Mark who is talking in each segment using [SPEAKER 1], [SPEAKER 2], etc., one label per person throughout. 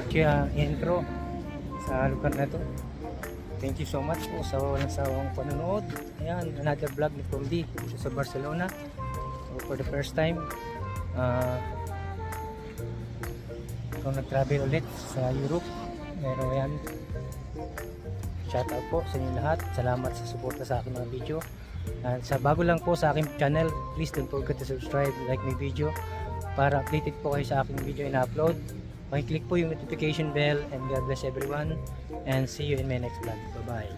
[SPEAKER 1] kaya intro sa lugar na to. Thank you so much po sa walang sawang panonood. Ayan, another vlog ni From D sa Barcelona. So, for the first time kung nag-travel ulit sa Europe. Pero ayan, shout out po sa inyo lahat. Salamat sa suporta sa aking mga video. At sa bago lang po sa aking channel, please don't forget to subscribe, like my video para updated po kayo sa aking video na upload. Pakiclick po yung notification bell, and God bless everyone, and see you in my next vlog. Bye bye.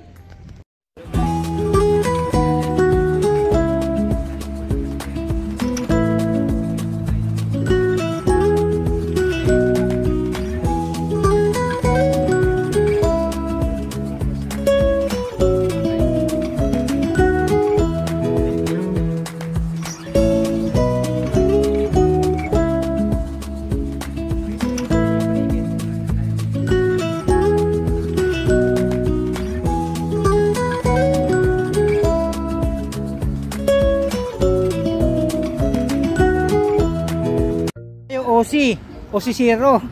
[SPEAKER 1] Osi Zero.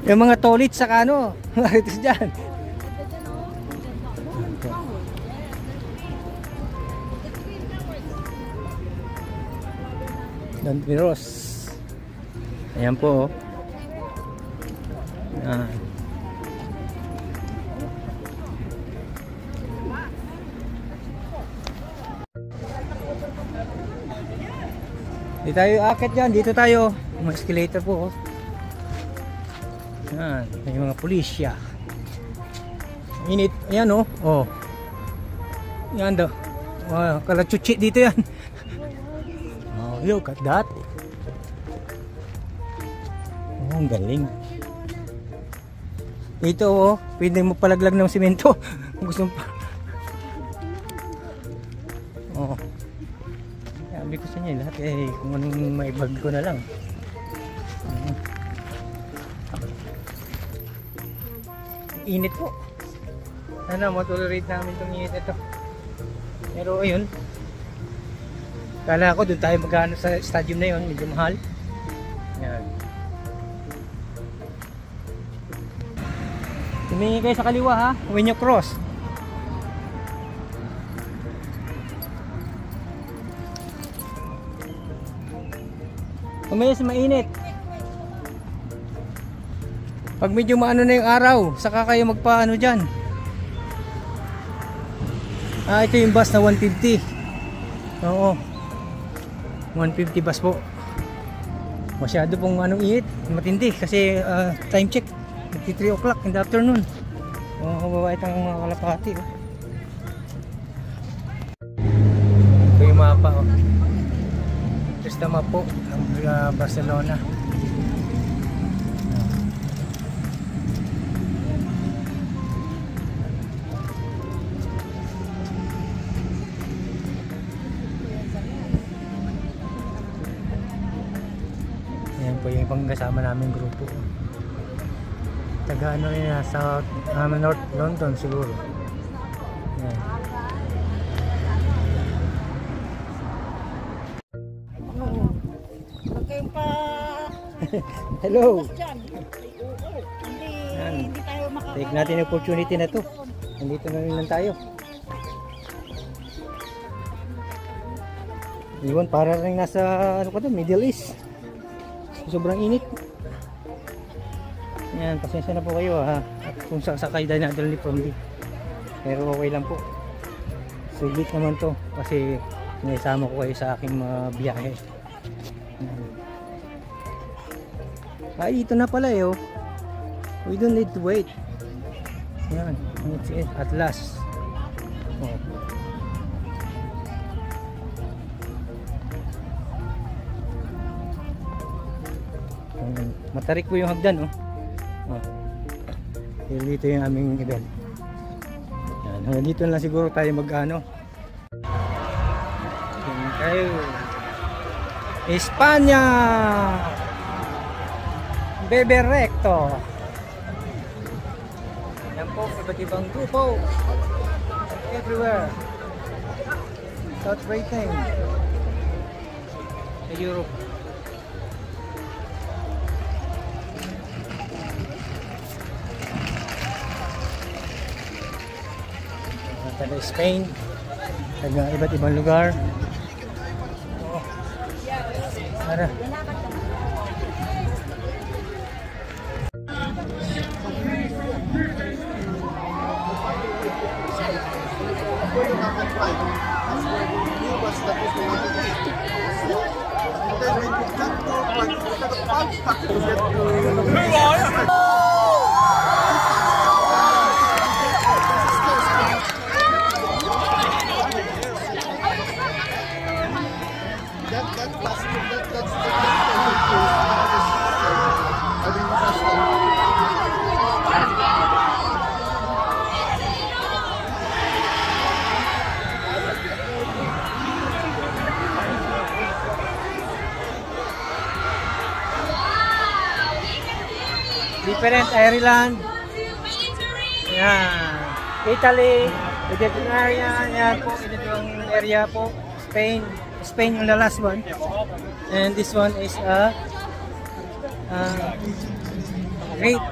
[SPEAKER 1] Yung mga toilet sa ano, marites dyan. Don Piros. Ayan po. Ayan. Dito tayo akit dyan, dito tayo. Mga escalator po. Yan, may mga pulisya. Init, ayan oh. Oh. Yan daw. Oh, kalachuchi dito yan. Oh, look at that. Oh, ang galing. Ito oh, pwede mo palaglag ng simento. Gusto mo pa. Oh. Sabi ko sa inyo lahat kung anong maibag ko na lang. Init po. Sana matolerate namin itong init ito. Pero ayun, kala ko doon tayo magano sa stadium na yun, medyo mahal. Yan. Tumingin kayo sa kaliwa ha, when you cross. Kumayas mainit. Pag medyo maano na yung araw, saka kayo magpaano dyan. Ito yung bus na 150. Oo, 150 bus po. Masyado pong anong init, matindi. Kasi time check, 3 o'clock in the afternoon. Mababait ang mga kalapati. Ito yung mapa. Ito yung mapa po ng Barcelona. Po yung ibang kasama namin grupo, taga ano rin sa North London siguro. Yan. Hello. Yan. Take natin yung opportunity na to. Nandito na rin lang tayo. Iwan para rin nasa ano ka doon, Middle East. Sobrang init. Yan, pasensya na po kayo ha. At kung sakay dahil nadal ni From D. Pero okay lang po. Sulit naman to. Kasi naisama ko kayo sa aking mga biyahe. Ay, ito na pala eh oh. We don't need to wait. Yan, it's it at last. Oh. Matarik po yung hagdan oh. Oh. Dito yung aming event. Yan, hanggang dito lang siguro tayo mag-ano. Yan kayo. Espanya! Bebe Recto. Yan po, iba't ibang grupo. Everywhere. Without rating. Sa Europe. Spain, iba't ibang lugar. Tara. Different Ireland. Yan. Italy, Mediterranean, yan po, ito yung area po. Spain yung the last one. And this one is Great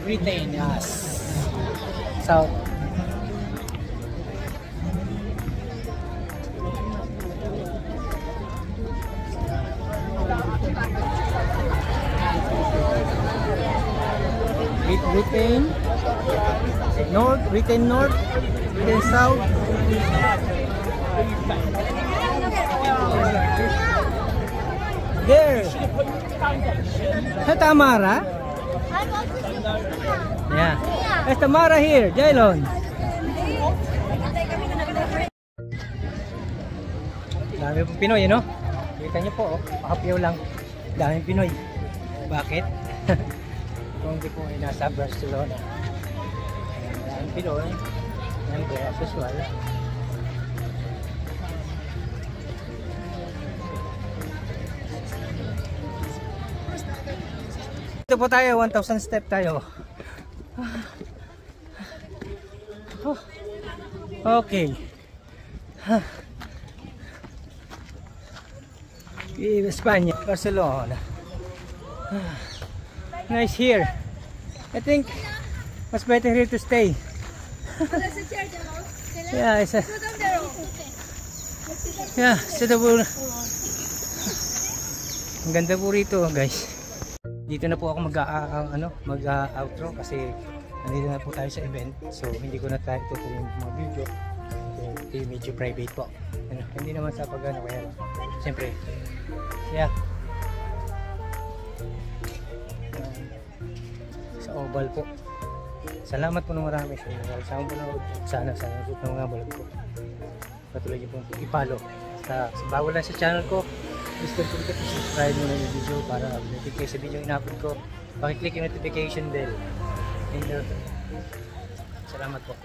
[SPEAKER 1] Britain, yes. South. Britain North, Britain South. There. Hey, Tamara. Yeah. There's Tamara here, Jailon. Dami pong Pinoy, no? Kita niyo po, pakapyaw lang. Daming Pinoy. Bakit? Kung hindi po ay nasa Barcelona. Ayan, Pinoy. Ayan, kaya usual. Ito po tayo, 1,000 step tayo. Okay. Espanya, Barcelona. Nice here. I think it's better here to stay. Yeah, it's a suitable. Ang ganda po rito, guys. Dito na po ako mag-outro kasi nandito na po tayo sa event. So hindi ko na tayo tutuloy yung mga video. So, medyo private po. Hindi naman sa pag-ano kaya. Siyempre. Yeah. Sa Oval po. Salamat po ng marami sa inyo. Sama po na sana sa mga vlog ko. Patuloy niyo po i-follow. Sa bago lang sa channel ko, please don't forget to subscribe mo na yung video para update kayo sa video in-upload ko. Pakiclick yung notification bell. And salamat po.